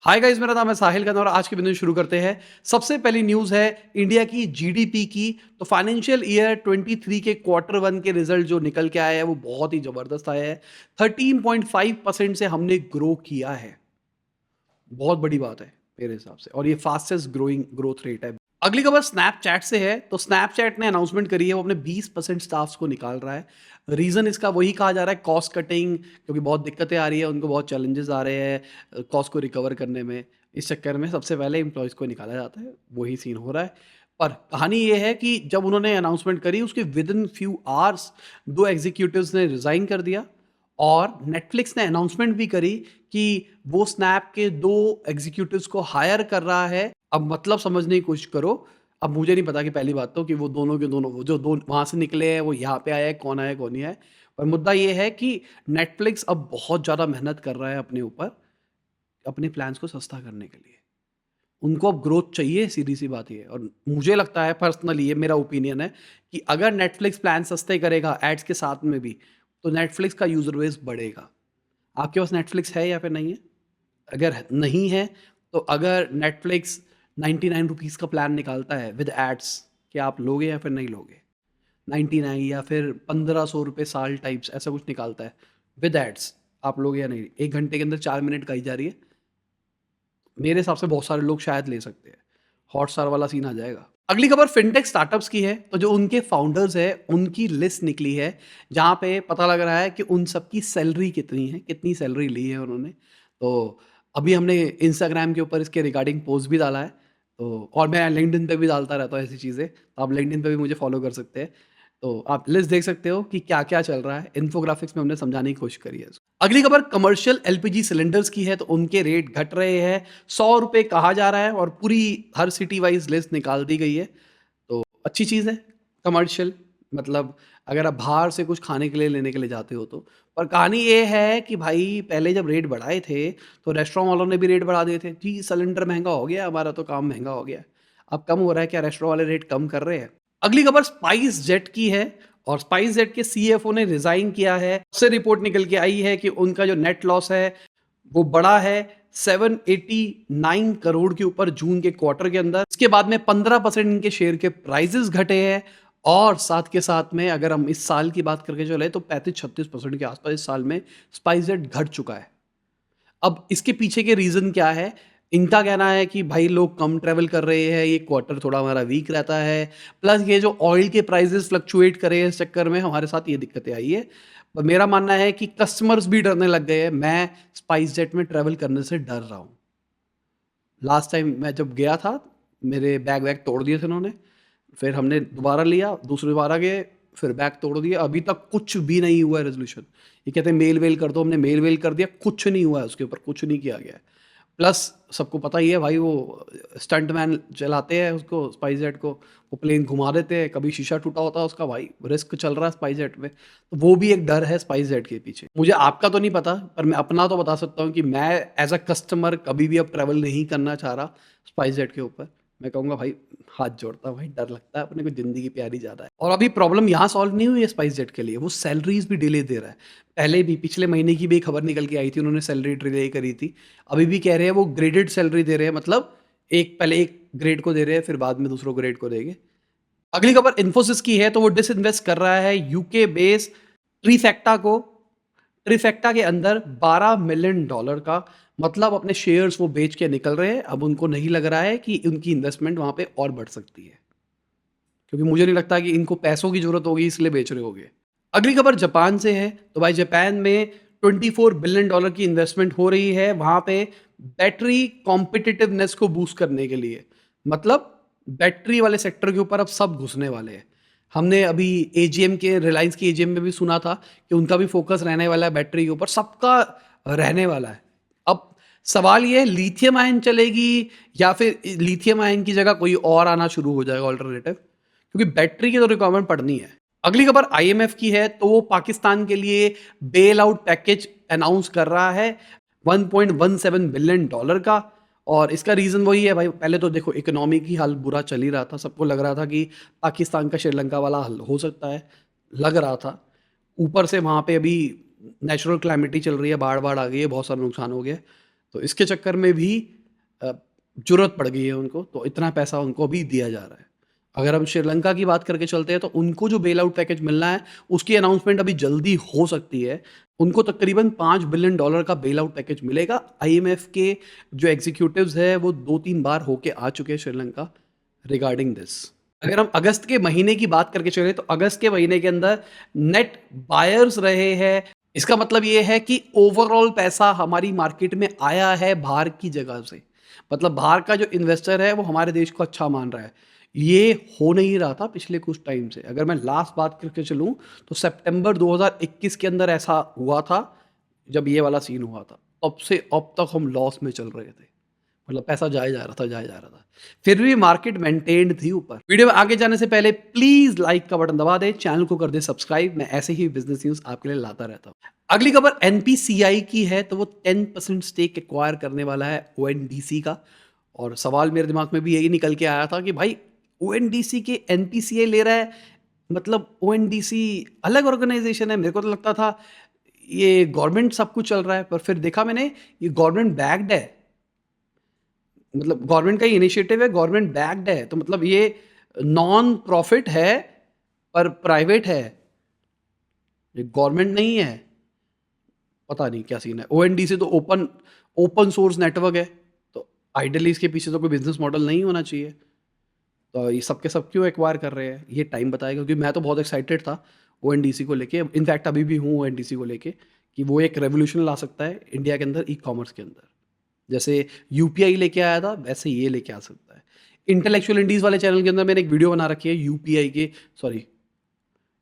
Hi guys, मेरा नाम है साहिल खान और आज के बिंदु शुरू करते हैं। सबसे पहली न्यूज़ है इंडिया की जीडीपी की। तो फाइनेंशियल ईयर 23 के क्वार्टर वन के रिजल्ट जो निकल के आए हैं वो बहुत ही ज़बरदस्त आए हैं। 13.5% से हमने ग्रो किया है। बहुत बड़ी बात है मेरे हिसाब से और ये फास्टेस्ट ग्रोइंग ग्रोथ रेट है। अगली खबर स्नैपचैट से है। तो स्नैपचैट ने अनाउंसमेंट करी है वो अपने 20% स्टाफ्स को निकाल रहा है। रीज़न इसका वही कहा जा रहा है, कॉस्ट कटिंग, क्योंकि बहुत दिक्कतें आ रही है, उनको बहुत चैलेंजेस आ रहे हैं कॉस्ट को रिकवर करने में। इस चक्कर में सबसे पहले एम्प्लॉयज़ को निकाला जाता है, वही सीन हो रहा है। पर कहानी ये है कि जब उन्होंने अनाउंसमेंट करी उसके विदिन फ्यू आवर्स 2 एग्जीक्यूटिव्स ने रिज़ाइन कर दिया और नेटफ्लिक्स ने अनाउंसमेंट भी करी कि वो स्नैप के 2 एग्जीक्यूटिव्स को हायर कर रहा है। अब मतलब समझने की कोशिश करो। अब मुझे नहीं पता कि पहली बात तो कि वो दोनों के दोनों वो जो दो वहाँ से निकले हैं वो यहाँ पे आए हैं, कौन आया कौन नहीं आया। पर मुद्दा ये है कि नेटफ्लिक्स अब बहुत ज़्यादा मेहनत कर रहा है अपने ऊपर, अपने प्लान्स को सस्ता करने के लिए। उनको अब ग्रोथ चाहिए, सीधी-सी बात ये है। और मुझे लगता है पर्सनली, ये मेरा ओपिनियन है कि अगर नेटफ्लिक्स प्लान सस्ते करेगा एड्स के साथ में भी, तो नेटफ्लिक्स का यूज़र बेस बढ़ेगा। आपके पास नेटफ्लिक्स है या फिर नहीं है? अगर नहीं है, तो अगर नेटफ्लिक्स 99 रुपीज़ का प्लान निकालता है विद एड्स, क्या आप लोगे या फिर नहीं लोगे? 99 या फिर 1500 रुपए साल टाइप्स ऐसा कुछ निकालता है विद एड्स, आप लोगे या नहीं? 1 घंटे के अंदर 4 मिनट गाई जा रही है। मेरे हिसाब से बहुत सारे लोग शायद ले सकते हैं। हॉटस्टार वाला सीन आ जाएगा। अगली खबर फिनटेक स्टार्टअप्स की है। तो जो उनके फाउंडर्स हैं, उनकी लिस्ट निकली है, जहाँ पे पता लग रहा है कि उन सबकी सैलरी कितनी है, कितनी सैलरी ली है उन्होंने। तो अभी हमने इंस्टाग्राम के ऊपर इसके रिगार्डिंग पोस्ट भी डाला है। तो और मैं लिंक्डइन पे भी डालता रहता हूँ ऐसी चीज़ें। तो आप लिंक्डइन पे भी मुझे फॉलो कर सकते हैं। तो आप लिस्ट देख सकते हो कि क्या-क्या चल रहा है। इन्फोग्राफिक्स में हमने समझाने की कोशिश करी है इसको। अगली खबर कमर्शियल एलपीजी सिलेंडर्स की है। तो उनके रेट घट रहे हैं। ₹100 कहा जा रहा है और पूरी हर सिटी वाइज़ लिस्ट निकाल दी गई है। तो अच्छी चीज़ है कमर्शियल, मतलब अगर आप बाहर से कुछ खाने के लिए लेने के लिए जाते हो तो। पर कहानी ये है कि भाई पहले जब रेट बढ़ाए थे, तो रेस्टोरेंट वालों ने भी रेट बढ़ा दिए थे। जी, सिलेंडर महँगा हो गया, हमारा तो काम महँगा हो गया। अब कम हो रहा है, क्या रेस्टोरेंट वाले रेट कम कर रहे हैं? अगली खबर स्पाइस जेट की है और स्पाइस जेट के सीएफओ ने रिज़ाइन किया है। उससे रिपोर्ट निकल के आई है कि उनका जो नेट लॉस है, वो बढ़ा है 789 करोड़ के ऊपर जून के क्वार्टर के अंदर। इसके बाद में 15% इनके शेयर के प्राइसेस घटे हैं और साथ के साथ में अगर हम इस साल की बात करके चले तो 35-36% के आसपास इस साल में स्पाइसजेट घट चुका है। अब इसके पीछे के रीज़न क्या है? इनका कहना है कि भाई लोग कम ट्रैवल कर रहे हैं, ये क्वार्टर थोड़ा हमारा वीक रहता है, प्लस ये जो ऑयल के प्राइसेस फ्लक्चुएट कर रहे हैं, इस चक्कर में हमारे साथ ये दिक्कतें आई है। पर मेरा मानना है कि कस्टमर्स भी डरने लग गए हैं। मैं स्पाइसजेट में ट्रैवल करने से डर रहा हूँ। लास्ट टाइम मैं जब गया था, मेरे बैग वैग तोड़ दिए थे उन्होंने। फिर हमने दोबारा लिया, दूसरी बार गए, फिर बैग तोड़ दिए। अभी तक कुछ भी नहीं हुआ है रेज़ोल्यूशन। ये कहते हैं मेल वेल कर दो, हमने मेल वेल कर दिया, कुछ नहीं हुआ है उसके ऊपर, कुछ नहीं किया गया है। प्लस सबको पता ही है भाई, वो स्टंटमैन चलाते हैं उसको स्पाइसजेट को, वो प्लेन घुमा देते हैं, कभी शीशा टूटा होता है उसका, भाई रिस्क चल रहा है स्पाइसजेट में। तो वो भी एक डर है स्पाइसजेट के पीछे। मुझे आपका तो नहीं पता, पर मैं अपना तो बता सकता हूँ कि मैं एज़ अ कस्टमर कभी भी अब ट्रैवल नहीं करना चाह रहा स्पाइसजेट के ऊपर। मैं कहूँगा भाई, हाथ जोड़ता हूँ भाई, डर लगता है, अपने को ज़िंदगी प्यारी ज़्यादा है। और अभी प्रॉब्लम यहाँ सॉल्व नहीं हुई है स्पाइसजेट के लिए, वो सैलरीज़ भी डिले दे रहा है। पहले भी पिछले महीने की भी एक खबर निकल के आई थी, उन्होंने सैलरी डिले करी थी। अभी भी कह रहे हैं वो ग्रेडेड सैलरी दे रहे हैं, मतलब एक पहले एक ग्रेड को दे रहे हैं, फिर बाद में दूसरों ग्रेड को देंगे। अगली खबर इन्फोसिस की है। तो वो डिसइन्वेस्ट कर रहा है यूके बेस ट्रिफेक्टा को। ट्रिफेक्टा के अंदर $12 मिलियन का, मतलब अपने शेयर्स वो बेच के निकल रहे हैं। अब उनको नहीं लग रहा है कि उनकी इन्वेस्टमेंट वहाँ पे और बढ़ सकती है, क्योंकि मुझे नहीं लगता कि इनको पैसों की ज़रूरत होगी इसलिए बेच रहे होंगे। अगली खबर जापान से है। तो भाई जापान में $24 बिलियन की इन्वेस्टमेंट हो रही है वहाँ पे बैटरी कॉम्पिटिटिवनेस को बूस्ट करने के लिए। मतलब बैटरी वाले सेक्टर के ऊपर अब सब घुसने वाले हैं। हमने अभी एजीएम के रिलायंस की एजीएम में भी सुना था कि उनका भी फोकस रहने वाला है बैटरी के ऊपर, सबका रहने वाला है। अब सवाल ये है, लिथियम आयन चलेगी या फिर लिथियम आयन की जगह कोई और आना शुरू हो जाएगा ऑल्टरनेटिव, क्योंकि बैटरी की तो रिक्वायरमेंट पड़नी है। अगली खबर आईएमएफ की है। तो वो पाकिस्तान के लिए बेल आउट पैकेज अनाउंस कर रहा है $1.17 बिलियन का। और इसका रीज़न वही है भाई, पहले तो देखो इकोनॉमी की हाल बुरा चल ही रहा था, सबको लग रहा था कि पाकिस्तान का श्रीलंका वाला हल हो सकता है, लग रहा था। ऊपर से वहाँ पे अभी नेचुरल क्लैमिटी चल रही है, बाढ़ बाढ़ आ गई है, बहुत सारा नुकसान हो गया है। तो इसके चक्कर में भी ज़रूरत पड़ गई है उनको, तो इतना पैसा उनको भी दिया जा रहा है। अगर हम श्रीलंका की बात करके चलते हैं, तो उनको जो बेल आउट पैकेज मिलना है, उसकी अनाउंसमेंट अभी जल्दी हो सकती है। उनको तकरीबन $5 बिलियन का बेल आउट पैकेज मिलेगा। आईएमएफ के जो एग्ज़ीक्यूटिव्स हैं, वो 2-3 बार होके आ चुके हैं श्रीलंका रिगार्डिंग दिस। अगर हम अगस्त के महीने की बात करके चलें, तो अगस्त के महीने के अंदर नेट बायर्स रहे हैं। इसका मतलब ये है कि ओवरऑल पैसा हमारी मार्केट में आया है बाहर की जगह से। मतलब बाहर का जो इन्वेस्टर है, वो हमारे देश को अच्छा मान रहा है। ये हो नहीं रहा था पिछले कुछ टाइम से। अगर मैं लास्ट बात करके चलूँ, तो सितंबर 2021 के अंदर ऐसा हुआ था, जब ये वाला सीन हुआ था। तब से अब तक हम लॉस में चल रहे थे। मतलब पैसा जाए जा रहा था, जाए जा रहा था। फिर भी मार्केट मेंटेन्ड थी ऊपर। वीडियो में आगे जाने से पहले प्लीज लाइक का बटन दबा दें, चैनल को कर दें सब्सक्राइब। मैं ऐसे ही बिजनेस न्यूज आपके लिए लाता रहता हूं। अगली खबर एनपीसीआई की है, तो वो 10% स्टेक एक्वायर करने वाला है ओएनडीसी का। और सवाल मेरे दिमाग में भी यही निकल के आया था कि भाई ओएनडीसी के एनपीसीआई ले रहा है, मतलब ओएनडीसी अलग ऑर्गेनाइजेशन है। मेरे को तो लगता था ये गवर्नमेंट सब कुछ चल रहा है, पर फिर देखा मैंने ये गवर्नमेंट बैक्ड है। मतलब गवर्नमेंट का ही इनिशिएटिव है, गवर्नमेंट बैक्ड है, तो मतलब ये नॉन प्रॉफिट है पर प्राइवेट है, ये गवर्नमेंट नहीं है। पता नहीं क्या सीन है। ओएनडीसी तो ओपन ओपन सोर्स नेटवर्क है, तो आइडियली इसके पीछे तो कोई बिजनेस मॉडल नहीं होना चाहिए। तो ये सब के सब क्यों एक्वायर कर रहे हैं, ये टाइम बताएगा। क्योंकि मैं तो बहुत एक्साइटेड था ओएनडीसी को लेके, इनफैक्ट अभी भी हूँ ओएनडीसी को लेके, कि वो एक रेवोल्यूशन ला सकता है इंडिया के अंदर ई कॉमर्स के अंदर। जैसे यूपीआई लेके आया था, वैसे ये लेके आ सकता है। इंटेलेक्चुअल इंडीज वाले चैनल के अंदर मैंने एक वीडियो बना रखी है यूपीआई के, सॉरी,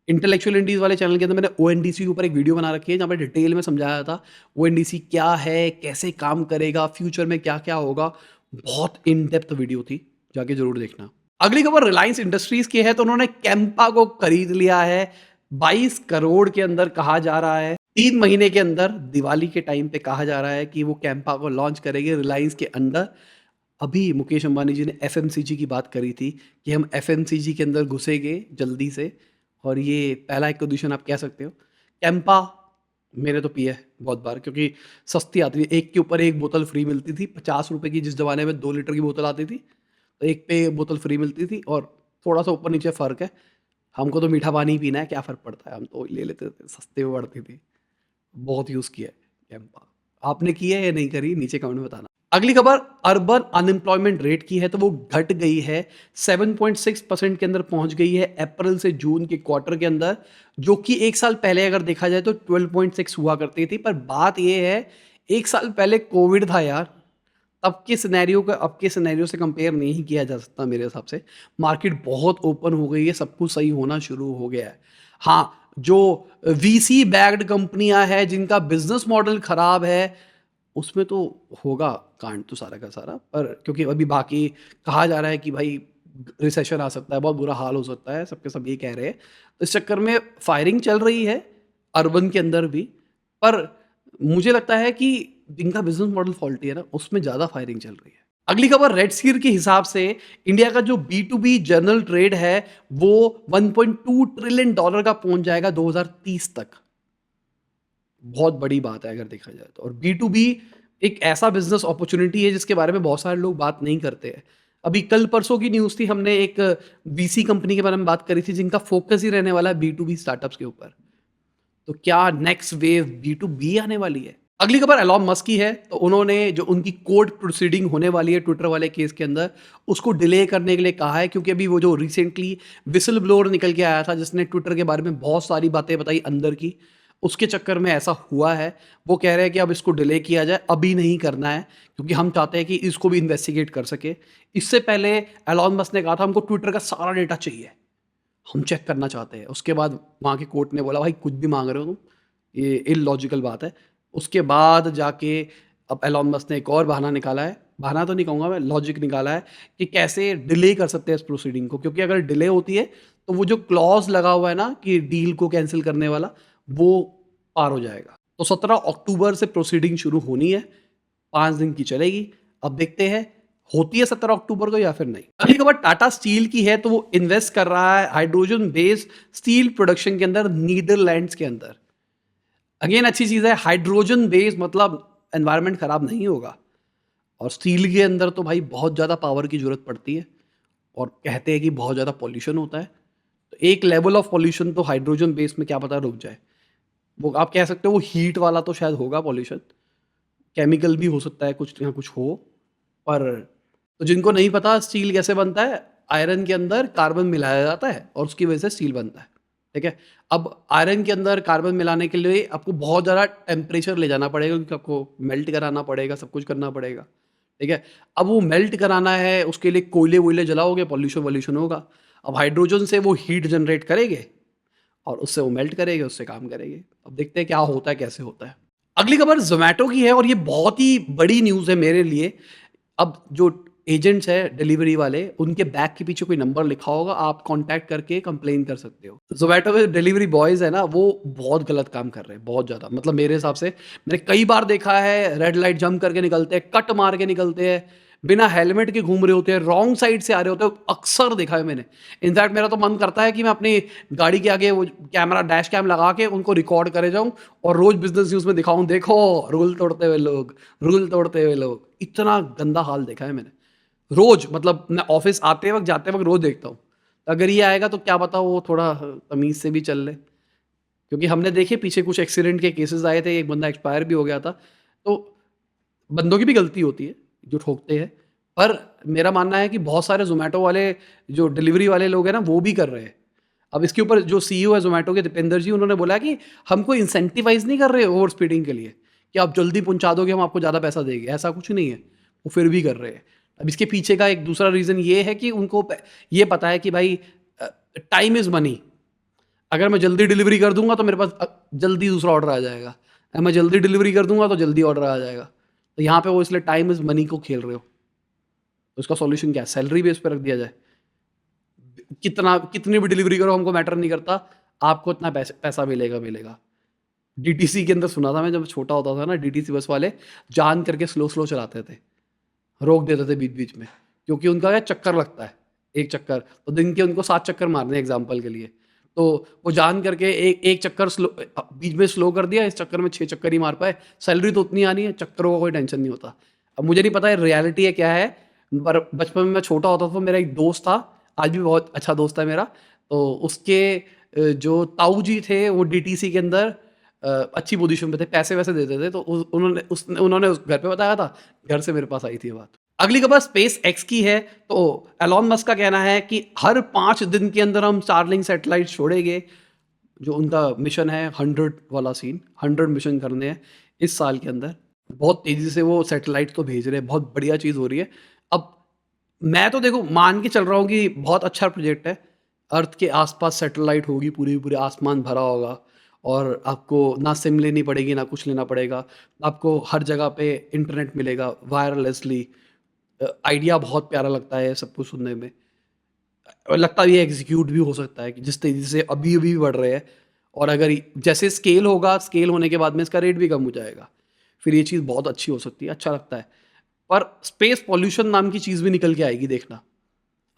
इंटेलेक्चुअल इंडीज वाले चैनल के अंदर मैंने ओएनडीसी के ऊपर एक वीडियो बना रखी है, जहाँ पे डिटेल में समझाया था ओएनडीसी क्या है, कैसे काम करेगा, फ्यूचर में क्या क्या होगा। बहुत इन डेप्थ वीडियो थी, जाके जरूर देखना। अगली खबर रिलायंस इंडस्ट्रीज की है, तो उन्होंने कैंपा को खरीद लिया है 22 करोड़ के अंदर। कहा जा रहा है 3 महीने के अंदर, दिवाली के टाइम पे कहा जा रहा है कि वो कैंपा को लॉन्च करेंगे रिलायंस के अंदर। अभी मुकेश अंबानी जी ने एफएमसीजी की बात करी थी कि हम एफएमसीजी के अंदर घुसेंगे जल्दी से, और ये पहला एक्विजिशन आप कह सकते हो। कैंपा मेरे तो पिए बहुत बार, क्योंकि सस्ती आती थी, एक के ऊपर एक बोतल फ्री मिलती थी। 50 रुपए की जिस जमाने में 2 लीटर की बोतल आती थी, तो एक पे एक बोतल फ्री मिलती थी। और थोड़ा सा ऊपर नीचे फ़र्क है, हमको तो मीठा पानी ही पीना है, क्या फ़र्क पड़ता है, हम तो ले लेते थे, सस्ते में पड़ती थी। बहुत यूज़ किया है कैंपा। आपने किया है या नहीं करी, नीचे कमेंट में बताना। अगली खबर अर्बन अनएम्प्लॉयमेंट रेट की है, तो वो घट गई है, 7.6% के अंदर पहुंच गई है अप्रैल से जून के क्वार्टर के अंदर, जो कि एक साल पहले अगर देखा जाए तो 12.6 हुआ करती थी। पर बात ये है, एक साल पहले कोविड था यार, तब के सिनेरियो को अब के सिनेरियो से कंपेयर नहीं किया जा सकता मेरे हिसाब से। मार्केट बहुत ओपन हो गई है, सब कुछ सही होना शुरू हो गया है। हाँ, जो वीसी बैक्ड कंपनियां हैं जिनका बिजनेस मॉडल खराब है, उसमें तो होगा कांड तो सारा का सारा। पर क्योंकि अभी बाकी कहा जा रहा है कि भाई रिसेशन आ सकता है, बहुत बुरा हाल हो सकता है, सबके सब ये कह रहे हैं, तो इस चक्कर में फायरिंग चल रही है अर्बन के अंदर भी। पर मुझे लगता है कि जिनका बिजनेस मॉडल फॉल्टी है ना, उसमें ज़्यादा फायरिंग चल रही है। अगली खबर रेड सीर के हिसाब से इंडिया का जो B2B जनरल ट्रेड है, वो $1.2 ट्रिलियन का पहुंच जाएगा 2030 तक। बहुत बड़ी बात है अगर देखा जाए तो। और B2B एक ऐसा बिजनेस अपॉर्चुनिटी है जिसके बारे में बहुत सारे लोग बात नहीं करते हैं। अभी कल परसों की न्यूज़ थी, हमने एक वीसी कंपनी के बारे में बात करी थी जिनका फोकस ही रहने वाला है B2B स्टार्टअप्स के ऊपर। तो क्या नेक्स्ट वेव B2B आने वाली है? अगली खबर एलॉन मस्क की है, तो उन्होंने जो उनकी कोर्ट प्रोसीडिंग होने वाली है ट्विटर वाले केस के अंदर, उसको डिले करने के लिए कहा है। क्योंकि अभी वो जो रिसेंटली विसल ब्लोअर निकल के आया था, जिसने ट्विटर के बारे में बहुत सारी बातें बताई अंदर की, उसके चक्कर में ऐसा हुआ है। वो कह रहे हैं कि अब इसको डिले किया जाए, अभी नहीं करना है, क्योंकि हम चाहते हैं कि इसको भी इन्वेस्टिगेट कर सके। इससे पहले एलॉन मस्क ने कहा था हमको ट्विटर का सारा डेटा चाहिए, हम चेक करना चाहते हैं। उसके बाद वहाँ की कोर्ट ने बोला भाई कुछ भी मांग रहे हो तुम, ये इलॉजिकल बात है। उसके बाद जाके अब एलॉन मस्क ने एक और बहाना निकाला है, बहाना तो नहीं कहूँगा मैं, लॉजिक निकाला है कि कैसे डिले कर सकते हैं इस प्रोसीडिंग को। क्योंकि अगर डिले होती है तो वो जो क्लॉज लगा हुआ है ना कि डील को कैंसिल करने वाला, वो पार हो जाएगा। तो 17 अक्टूबर से प्रोसीडिंग शुरू होनी है, 5 दिन की चलेगी। अब देखते हैं होती है 17 अक्टूबर को या फिर नहीं। अगली खबर टाटा स्टील की है, तो वो इन्वेस्ट कर रहा है हाइड्रोजन बेस्ड स्टील प्रोडक्शन के अंदर नीदरलैंड्स के अंदर। अगेन अच्छी चीज है, हाइड्रोजन बेस्ड मतलब एनवायरनमेंट ख़राब नहीं होगा। और स्टील के अंदर तो भाई बहुत ज़्यादा पावर की ज़रूरत पड़ती है और कहते हैं कि बहुत ज़्यादा पॉल्यूशन होता है। तो एक लेवल ऑफ पॉल्यूशन तो हाइड्रोजन बेस में क्या पता रुक जाए। वो आप कह सकते हो वो हीट वाला तो शायद होगा पॉल्यूशन, केमिकल भी हो सकता है कुछ या कुछ हो। पर तो जिनको नहीं पता स्टील कैसे बनता है, आयरन के अंदर कार्बन मिलाया जाता है और उसकी वजह से स्टील बनता है, ठीक है? अब आयरन के अंदर कार्बन मिलाने के लिए आपको बहुत ज़्यादा टेम्परेचर ले जाना पड़ेगा क्योंकि आपको मेल्ट कराना पड़ेगा, सब कुछ करना पड़ेगा, ठीक है? अब वो मेल्ट कराना है, उसके लिए कोयले-वोयले जलाओगे, पॉल्यूशन-वॉल्यूशन होगा। अब हाइड्रोजन से वो हीट जनरेट करेंगे और उससे वो मेल्ट करेंगे, उससे काम करेंगे। अब देखते हैं क्या होता है, कैसे होता है। अगली खबर ज़ोमैटो की है और ये बहुत ही बड़ी न्यूज़ है मेरे लिए। अब जो एजेंट्स हैं डिलीवरी वाले, उनके बैग के पीछे कोई नंबर लिखा होगा, आप कॉन्टैक्ट करके कंप्लेन कर सकते हो। ज़ोमैटो के डिलीवरी बॉयज़ हैं ना, वो बहुत गलत काम कर रहे हैं, बहुत ज़्यादा। मतलब मेरे हिसाब से मैंने कई बार देखा है रेड लाइट जंप करके निकलते हैं, कट मार के निकलते हैं, बिना हेलमेट के घूम रहे होते हैं, रॉन्ग साइड से आ रहे होते हैं, अक्सर देखा है मैंने। इनफैक्ट मेरा तो मन करता है कि मैं अपनी गाड़ी के आगे वो कैमरा डैश कैम लगा के उनको रिकॉर्ड करे जाऊँ और रोज़ बिज़नेस न्यूज़ में दिखाऊँ, देखो रूल तोड़ते हुए लोग, रूल तोड़ते हुए लोग। इतना गंदा हाल देखा है मैंने। रोज़ मतलब मैं ऑफ़िस आते वक़्त, जाते वक़्त रोज़ देखता हूँ। अगर ये आएगा तो क्या पता वो थोड़ा तमीज़ से भी चल ले। क्योंकि हमने देखे पीछे कुछ एक्सीडेंट के केसेज़ आए थे, एक बंदा एक्सपायर भी हो गया था। तो बंदों की भी गलती होती है, जो ठोकते हैं। पर मेरा मानना है कि बहुत सारे ज़ोमैटो वाले जो डिलीवरी वाले लोग हैं ना, वो भी कर रहे हैं। अब इसके ऊपर जो सीईओ है ज़ोमैटो के दीपेंदर जी, उन्होंने बोला कि हमको इंसेंटिवाइज़ नहीं कर रहे ओवर स्पीडिंग के लिए, कि आप जल्दी पहुँचा दोगे हम आपको ज़्यादा पैसा देंगे, ऐसा कुछ नहीं है। वो फिर भी कर रहे हैं। अब इसके पीछे का एक दूसरा रीज़न ये है कि उनको ये पता है कि भाई टाइम इज़ मनी। अगर मैं जल्दी डिलीवरी कर दूँगा तो मेरे पास जल्दी दूसरा ऑर्डर आ जाएगा। अगर मैं जल्दी डिलीवरी कर दूँगा तो जल्दी ऑर्डर आ जाएगा। तो यहाँ पे वो इसलिए टाइम इज़ मनी को खेल रहे हो। तो इसका सॉल्यूशन क्या है? सैलरी बेस पे रख दिया जाए। कितनी भी डिलीवरी करो हमको मैटर नहीं करता, आपको इतना पैसा मिलेगा, मिलेगा। डीटीसी के अंदर सुना था मैं जब छोटा होता था ना, डीटीसी बस वाले जान करके स्लो-स्लो चलाते थे। रोक देते थे बीच-बीच में, क्योंकि उनका क्या चक्कर लगता है, 1 चक्कर, तो दिन के उनको 7 चक्कर मारने हैं एग्ज़ाम्पल के लिए। तो वो जान करके एक चक्कर बीच में स्लो कर दिया, इस चक्कर में 6 चक्कर ही मार पाए, सैलरी तो उतनी आनी है, चक्करों का कोई टेंशन नहीं होता। अब मुझे नहीं पता ये रियलिटी है क्या है, पर बचपन में मैं छोटा होता था तो मेरा एक दोस्त था, आज भी बहुत अच्छा दोस्त है मेरा, तो उसके जो ताऊ जी थे वो डीटीसी के अंदर अच्छी पोज़ीशन पे थे, पैसे-वैसे देते थे, तो उन्होंने उस घर पे बताया था, घर से मेरे पास आई थी ये बात। अगली खबर स्पेस एक्स की है। तो एलॉन मस्क का कहना है कि हर 5 दिन के अंदर हम स्टारलिंक सैटेलाइट छोड़ेंगे। जो उनका मिशन है 100 वाला सीन, 100 मिशन करने हैं इस साल के अंदर। बहुत तेज़ी से वो सैटेलाइट तो भेज रहे हैं, बहुत बढ़िया चीज़ हो रही है। अब मैं तो देखो मान के चल रहा हूँ कि बहुत अच्छा प्रोजेक्ट है। अर्थ के आस-पास सैटेलाइट होगी, पूरे आसमान भरा होगा और आपको ना सिम लेनी पड़ेगी, ना कुछ लेना पड़ेगा। आपको हर जगह पे इंटरनेट मिलेगा वायरलेसली। आइडिया बहुत प्यारा लगता है सब कुछ सुनने में। और लगता है ये एग्ज़ीक्यूट भी हो सकता है कि जिस तेज़ी से अभी-अभी बढ़ रहे हैं और अगर जैसे स्केल होगा, स्केल होने के बाद में इसका रेट भी कम हो जाएगा। फिर ये चीज़ बहुत अच्छी हो सकती है, अच्छा लगता है। पर स्पेस पॉल्यूशन नाम की चीज़ भी निकल के आएगी देखना।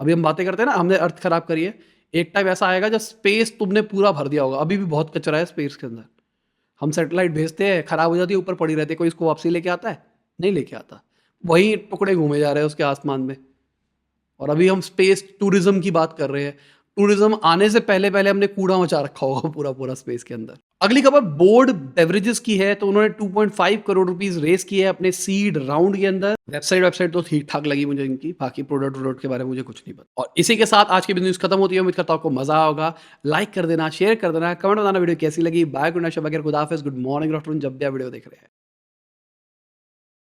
अभी हम बातें करते हैं ना, हमने अर्थ खराब करी है। एक टाइम ऐसा आएगा जब स्पेस तुमने पूरा भर दिया होगा। अभी भी बहुत कचरा है स्पेस के अंदर। हम सैटेलाइट भेजते हैं, खराब हो जाती है, ऊपर पड़ी रहती है। कोई इसको वापसी लेके आता है? नहीं लेके आता। वही टुकड़े घूमे जा रहे हैं उसके आसमान में। और अभी हम स्पेस टूरिज़्म की बात कर रहे हैं। टूरिज़्म आने से पहले-पहले हमने कूड़ा मचा रखा होगा पूरा-पूरा स्पेस के अंदर। अगली खबर बोर्ड बेवरेजेस की है, तो उन्होंने 2.5 करोड़ रुपीज़ रेज़ किए हैं अपने सीड राउंड के अंदर। वेबसाइट तो ठीक-ठाक लगी मुझे इनकी, बाकी प्रोडक्ट-वोडक्ट के बारे में मुझे कुछ नहीं पता। और इसी के साथ आज की भी न्यूज़ खत्म होती है। उम्मीद करता हूँ आपको मज़ा आया होगा। लाइक कर देना, शेयर कर देना, कमेंट बताना वीडियो कैसी लगी। बाय, गुड नाइट, शब बखैर, खुदा हाफ़िज़, गुड मॉर्निंग, गुड आफ्टरनून, जब भी आप वीडियो देख रहे हैं।